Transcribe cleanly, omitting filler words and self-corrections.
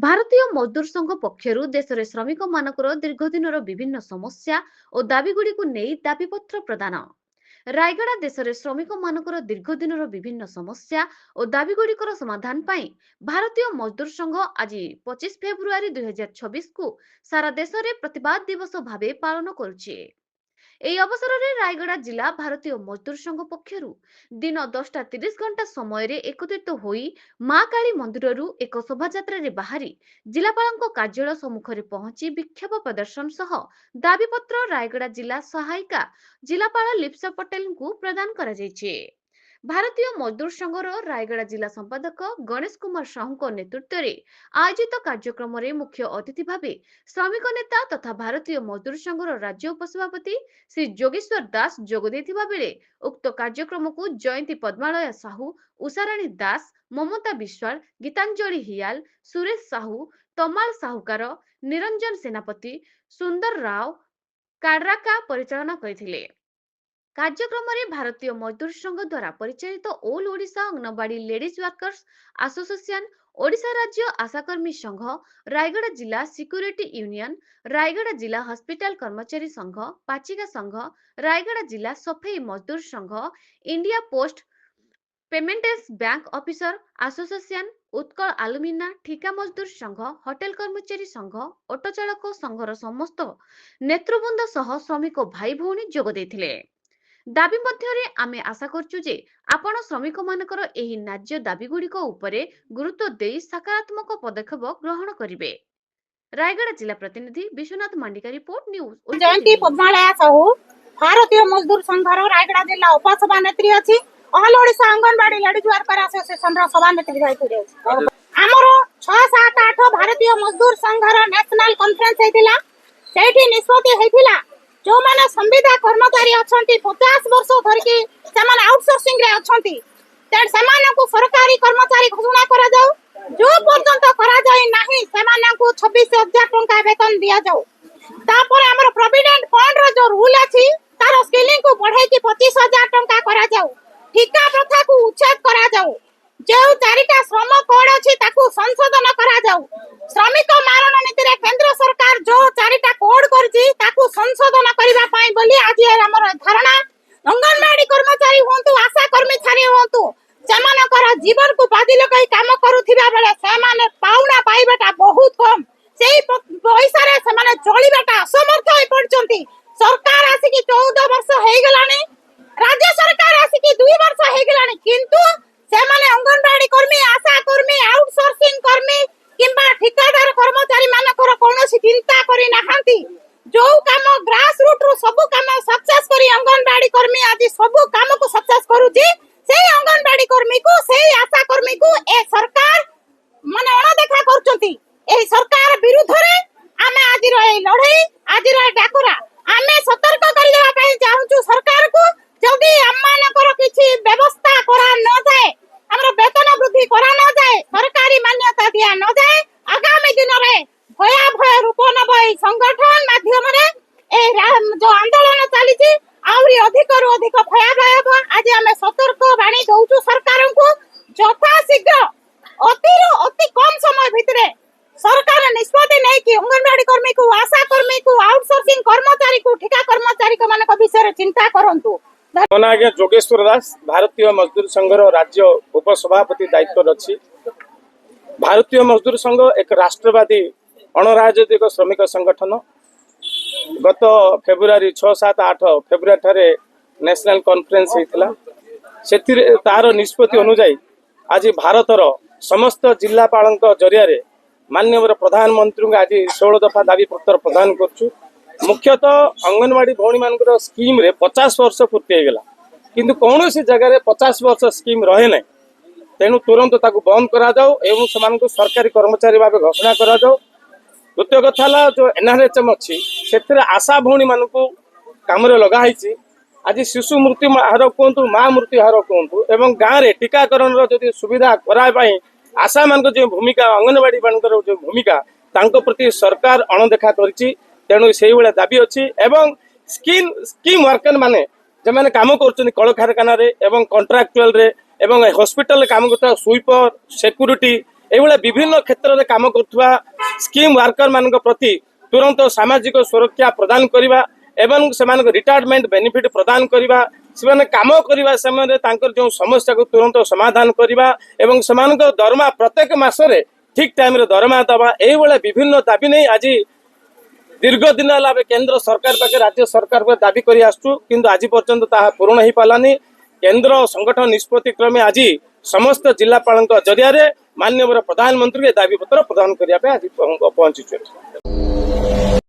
ଭାରତୀୟ ମଜଦୁର ସଂଘ ପକ୍ଷରୁ ଦେଶରେ ଶ୍ରମିକମାନଙ୍କର ଦୀର୍ଘଦିନର ବିଭିନ୍ନ ସମସ୍ୟା ଓ ଦାବିଗୁଡ଼ିକୁ ନେଇ ଦାବିପତ୍ର ପ୍ରଦାନ। ରାୟଗଡ଼ା ଦେଶରେ ଶ୍ରମିକମାନଙ୍କର ଦୀର୍ଘଦିନର ବିଭିନ୍ନ ସମସ୍ୟା ଓ ଦାବିଗୁଡ଼ିକର ସମାଧାନ ପାଇଁ ଭାରତୀୟ ମଜଦୁର ସଂଘ ଆଜି 25 ଫେବୃଆରୀ 2026କୁ ସାରା ଦେଶରେ ପ୍ରତିବାଦ ଦିବସ ଭାବେ ପାଳନ କରୁଛି। ଏହି ଅବସରରେ ରାୟଗଡ଼ା ଜିଲ୍ଲା ଭାରତୀୟ ମଜଦୁର ସଂଘ ପକ୍ଷରୁ ଦିନ 10:30 ସମୟରେ ଏକତ୍ରିତ ହୋଇ ମା କାଳୀ ମନ୍ଦିରରୁ ଏକ ଶୋଭାଯାତ୍ରାରେ ବାହାରି ଜିଲ୍ଲାପାଳଙ୍କ କାର୍ଯ୍ୟାଳୟ ସମ୍ମୁଖରେ ପହଞ୍ଚି ବିକ୍ଷୋଭ ପ୍ରଦର୍ଶନ ସହ ଦାବିପତ୍ର ରାୟଗଡ଼ା ଜିଲ୍ଲା ସହାୟିକା ଜିଲ୍ଲାପାଳ ଲିପ୍ସା ପଟେଲଙ୍କୁ ପ୍ରଦାନ କରାଯାଇଛି। ଭାରତୀୟ ମଜଦୁର ସଂଘର ରାୟଗଡ଼ା ଜିଲ୍ଲା ସମ୍ପାଦକ ଗଣେଶ କୁମାର ସାହୁଙ୍କ ନେତୃତ୍ୱରେ ଆୟୋଜିତ କାର୍ଯ୍ୟକ୍ରମରେ ମୁଖ୍ୟ ଅତିଥି ଭାବେ ଶ୍ରମିକ ନେତା ତଥା ଭାରତୀୟ ମଜଦୁର ସଂଘର ରାଜ୍ୟ ଉପସଭାପତି ଶ୍ରୀ ଯୋଗେଶ୍ୱର ଦାସ ଯୋଗ ଦେଇଥିବା ବେଳେ ଉକ୍ତ କାର୍ଯ୍ୟକ୍ରମକୁ ଜୟନ୍ତୀ ପଦ୍ମାଳୟା ସାହୁ, ଉଷାରାଣୀ ଦାସ, ମମତା ବିଶ୍ୱାଳ, ଗୀତାଞ୍ଜଳି ହିୟାଲ, ସୁରେଶ ସାହୁ, ତମାଳ ସାହୁକାର, ନିରଞ୍ଜନ ସେନାପତି, ସୁନ୍ଦର ରାଓ କାଡ୍ରାକା ପରିଚାଳନା କରିଥିଲେ। କାର୍ଯ୍ୟକ୍ରମରେ ଭାରତୀୟ ମଜଦୁର ସଂଘ ଦ୍ୱାରା ପରିଚାଳିତ all Odisha Anganwadi ladies workers association, Odisha ରାଜ୍ୟ ଆଶାକର୍ମୀ ସଂଘ, ରାୟଗଡ଼ା ଜିଲ୍ଲା ସିକ୍ୟୁରିଟି ୟୁନିୟନ, ରାୟଗଡ଼ା ଜିଲ୍ଲା ହସ୍ପିଟାଲ କର୍ମଚାରୀ ସଂଘ, ପାଚିକା ସଂଘ, ରାୟଗଡ଼ା ଜିଲ୍ଲା ସଫେଇ ମଜଦୁର ସଂଘ, India post payments bank officer association, Utkal alumina ଠିକା ମଜଦୁର ସଂଘ, ହୋଟେଲ କର୍ମଚାରୀ ସଂଘ, ଅଟୋ ଚାଳକ ସଂଘର ସମସ୍ତ ନେତୃବୃନ୍ଦ ସହ ଶ୍ରମିକ ଭାଇ ଭଉଣୀ ଯୋଗ ଦେଇଥିଲେ। ଦାବି ମଧ୍ୟରେ ଆମେ ଆଶା କରୁଛୁ ଯେ ଆପଣ ଶ୍ରମିକମାନଙ୍କର ଏହି ନ୍ୟାଯ୍ୟ ଦାବିଗୁଡ଼ିକ ଉପରେ ଗୁରୁତ୍ୱ ଦେଇ ସକାରାତ୍ମକ ପଦକ୍ଷେପ ଗ୍ରହଣ କରିବେ। ରାୟଗଡ଼ା ଜିଲ୍ଲା ପ୍ରତିନିଧି ବିଶ୍ୱନାଥ ମାଣ୍ଡିକା ରିପୋର୍ଟ ନ୍ୟୁଜ ଜୟନ୍ତୀ ପଦ୍ମାଳୟା ସାହୁ ଭାରତୀୟ ମଜଦୁର ସଂଘର ରାୟଗଡ଼ା ଜିଲ୍ଲା ଉପସଭାନେତ୍ରୀ ଅଛି। All Odisha Anganwadi ladies worker ଆସୋସିଏସନର ସଭାନେତ୍ରୀ ରହିଥିଲେ। ଆମର 6, 7, 8 ଭାରତୀୟ ମଜଦୁର ସଂଘର ନ୍ୟାସନାଲ କନଫରେନ୍ସ ହେଇଥିଲା। ସେଇଠି ନିଷ୍ପତ୍ତି ହେଇଥିଲା ଯୋଉମାନେ ସମ୍ବିଦା କର୍ମଚାରୀ ଅଛନ୍ତି 50 ବର୍ଷ ଧରିକି ସେମାନେ ଆଉଟସୋର୍ସିଂ ରେ ଅଛନ୍ତି, ସେମାନଙ୍କୁ ସରକାରୀ କର୍ମଚାରୀ ଘୋଷଣା କରାଯାଉ। ଯୋଉ ପର୍ଯ୍ୟନ୍ତ କରାଯାଇ ନାହିଁ ସେମାନଙ୍କୁ 26,000 ଟଙ୍କା ବେତନ ଦିଆଯାଉ। ତାପରେ ଆମର ପ୍ରୋଭିଡେଣ୍ଟ ଫଣ୍ଡ ର ଯୋଉ ରୁଲ ଅଛି ତାର ସ୍କେଲିଂ କୁ ବଢାଇକି 25,000 ଟଙ୍କା କରାଯାଉ। ଠିକା ପ୍ରଥାକୁ ଉଚ୍ଛେଦ କରାଯାଉ। ଯେଉଁ 4ଟା ଶ୍ରମ କୋଡ ଅଛି ତାକୁ ସଂଶୋଧନ କରାଯାଉ। ଶ୍ରମିକ ମାରଣ ନୀତିରେ କେନ୍ଦ୍ର ସରକାର ଯୋଉ 4ଟା କୋଡ କରିଛି ତାକୁ ସଂଶୋଧନ କରିବା ପାଇଁ ବୋଲି ଆଜି ଆମର ଧାରଣା। ଅଙ୍ଗନବାଡି କର୍ମଚାରୀ ହୁଅନ୍ତୁ, ଆଶା କର୍ମଚାରୀ ହୁଅନ୍ତୁ, ସେମାନଙ୍କର ଜୀବନକୁ ବାଜି ଲଗାଇ କାମ କରୁଥିବା ବେଳେ ସେମାନେ ପାଉଣା ପାଇବାଟା ବହୁତ କମ। ସେଇ ପଇସାରେ ସେମାନେ ଚଳିବାଟା ଅସମର୍ଥ ହୋଇ ପଡୁଛନ୍ତି। ସରକାର ଆସିକି 14 ବର୍ଷ ହେଇଗଲାଣି, ରାଜ୍ୟ ସରକାର ଆସିକି 2 ବର୍ଷ ହେଇଗଲାଣି, କିନ୍ତୁ ସେମାନେ ଅଙ୍ଗନବାଡି କର୍ମୀ, ଆଶା କର୍ମୀ, ଆଉଟସୋର୍ସିଂ କର୍ମୀ କିମ୍ବା ଠିକାଦାର କର୍ମଚାରୀ ମାନଙ୍କର କୌଣସି ଚିନ୍ତା କରିନାହାନ୍ତି। ଯୋଉ କାମ ଗ୍ରାସ ରୁଟ ରୁ ସବୁ କାମ ସକ୍ସେସ କରି ଅଙ୍ଗନବାଡି କର୍ମୀ ଆଜି ସବୁ କାମକୁ ସକ୍ସେସ କରୁଛି, ସେଇ ଅଙ୍ଗନବାଡି କର୍ମୀକୁ, ସେଇ ଆଶା କର୍ମୀକୁ ଏ ସରକାର ମାନେ ଅଣଦେଖା କରୁଛନ୍ତି। ଏହି ସରକାର ବିରୁଦ୍ଧରେ ଆମେ ଆଜିର এই লড়াই, ଆଜିର এই ଡାକରା ଆମେ ସତର୍କ କରିଦେବା ପାଇଁ ଚାହୁଁଛୁ ସରକାରକୁ। ଯଦି ଆମମାନଙ୍କର କିଛି ବ୍ୟବସ୍ଥା କରା ନଯାଏ, ଆମର ବେତନ ବୃଦ୍ଧି କରା ନଯାଏ, ସରକାରୀ ମାନ୍ୟତା ଦିଆ ନଯାଏ, ଆଗାମୀ ଦିନରେ ଭୟାଭୟ ରୂପ ନେବ এই ସଂଗଠନ ମାଧ୍ୟମରେ। এই ଯୋଉ ଆନ୍ଦୋଳନ ଚାଲିଛି ଆହୁରି ଅଧିକରୁ ଅଧିକ ଭୟାବହ ହେବ। ଆଜି ଆମେ ସତର୍କ ବାଣୀ ଦଉଛୁ ସରକାରଙ୍କୁ, ଯଥାଶୀଘ୍ର ଅତିରୁ ଅତି କମ ସମୟ ଭିତରେ ସରକାର ନିଷ୍ପତ୍ତି ନେଇକି ଅଙ୍ଗନବାଡି କର୍ମୀକୁ, ଆଶା କର୍ମୀକୁ, ଆଉଟସୋର୍ସିଂ କର୍ମଚାରୀକୁ, ଠିକା କର୍ମଚାରୀ ମାନଙ୍କ ବିଷୟରେ ଚିନ୍ତା କରନ୍ତୁ। ଆଜ୍ଞା ଯୋଗେଶ୍ୱର ଦାସ ଭାରତୀୟ ମଜଦୁର ସଂଘର ରାଜ୍ୟ ଉପସଭାପତି ଦାୟିତ୍ୱରେ ଅଛି। ଭାରତୀୟ ମଜଦୁର ସଂଘ ଏକ ରାଷ୍ଟ୍ରବାଦୀ ଅଣରାଜନୈତିକ ଶ୍ରମିକ ସଂଗଠନ। ଗତ ଫେବୃଆରୀ 6, 7, 8 ଫେବୃଆରୀ ଠାରେ ନ୍ୟାସନାଲ କନଫରେନ୍ସ ହେଇଥିଲା। ସେଥିରେ ତାର ନିଷ୍ପତ୍ତି ଅନୁଯାୟୀ ଆଜି ଭାରତର ସମସ୍ତ ଜିଲ୍ଲାପାଳଙ୍କ ଜରିଆରେ ମାନ୍ୟବର ପ୍ରଧାନମନ୍ତ୍ରୀଙ୍କୁ ଆଜି 16 ଦଫା ଦାବି ପତ୍ର ପ୍ରଦାନ କରୁଛୁ। ମୁଖ୍ୟତଃ ଅଙ୍ଗନବାଡି ଭଉଣୀ ମାନଙ୍କର ସ୍କିମ୍ରେ 50 ବର୍ଷ ପୂର୍ତ୍ତି ହେଇଗଲା, କିନ୍ତୁ କୌଣସି ଜାଗାରେ 50 ବର୍ଷ ସ୍କିମ୍ ରହେ ନାହିଁ। ତେଣୁ ତୁରନ୍ତ ତାକୁ ବନ୍ଦ କରାଯାଉ ଏବଂ ସେମାନଙ୍କୁ ସରକାରୀ କର୍ମଚାରୀ ଭାବେ ଘୋଷଣା କରାଯାଉ। ଦ୍ୱିତୀୟ କଥା ହେଲା ଯୋଉ NRHM ଅଛି ସେଥିରେ ଆଶା ଭଉଣୀ ମାନଙ୍କୁ କାମରେ ଲଗା ହେଇଛି। ଆଜି ଶିଶୁ ମୃତ୍ୟୁ ହାର କୁହନ୍ତୁ, ମା ମୃତ୍ୟୁ ହାର କୁହନ୍ତୁ, ଏବଂ ଗାଁରେ ଟିକାକରଣର ଯଦି ସୁବିଧା କରାଇବା ପାଇଁ ଆଶା ମାନଙ୍କ ଯେଉଁ ଭୂମିକା, ଅଙ୍ଗନବାଡି ମାନଙ୍କର ଯେଉଁ ଭୂମିକା, ତାଙ୍କ ପ୍ରତି ସରକାର ଅଣଦେଖା କରିଛି। ତେଣୁ ସେଇଭଳିଆ ଦାବି ଅଛି ଏବଂ ସ୍କିମ୍ ୱାର୍କର ମାନେ ଯେମାନେ କାମ କରୁଛନ୍ତି କଳକାରଖାନାରେ ଏବଂ କଣ୍ଟ୍ରାକ୍ଚୁଆଲରେ ଏବଂ ହସ୍ପିଟାଲରେ କାମ କରୁଥିବା ସୁଇପର, ସିକ୍ୟୁରିଟି एभଳି विभिन्न क्षेत्र में काम करुवा स्कीम वर्कर मान प्रति तुरंत सामाजिक सुरक्षा प्रदान करवा एवं से रिटायरमेंट बेनिफिट प्रदान करवा से काम करवा समय जो समस्या को तुरंत समाधान करवा एवं से दरमा प्रत्येक मासरे ठीक टाइम रे दरमा दवा ये विभिन्न दाबी नहीं आज दीर्घ दिन है केंद्र सरकार पाखे राज्य सरकार पर दाबी कर आज पर्यंत ताहा पूर्ण हो पारानी केंद्र संगठन निष्पत्ति क्रमे आज समस्त जिलापाल जरिया माननीय प्रधानमंत्री दाबी पत्र प्रदान करने आज पहुंची।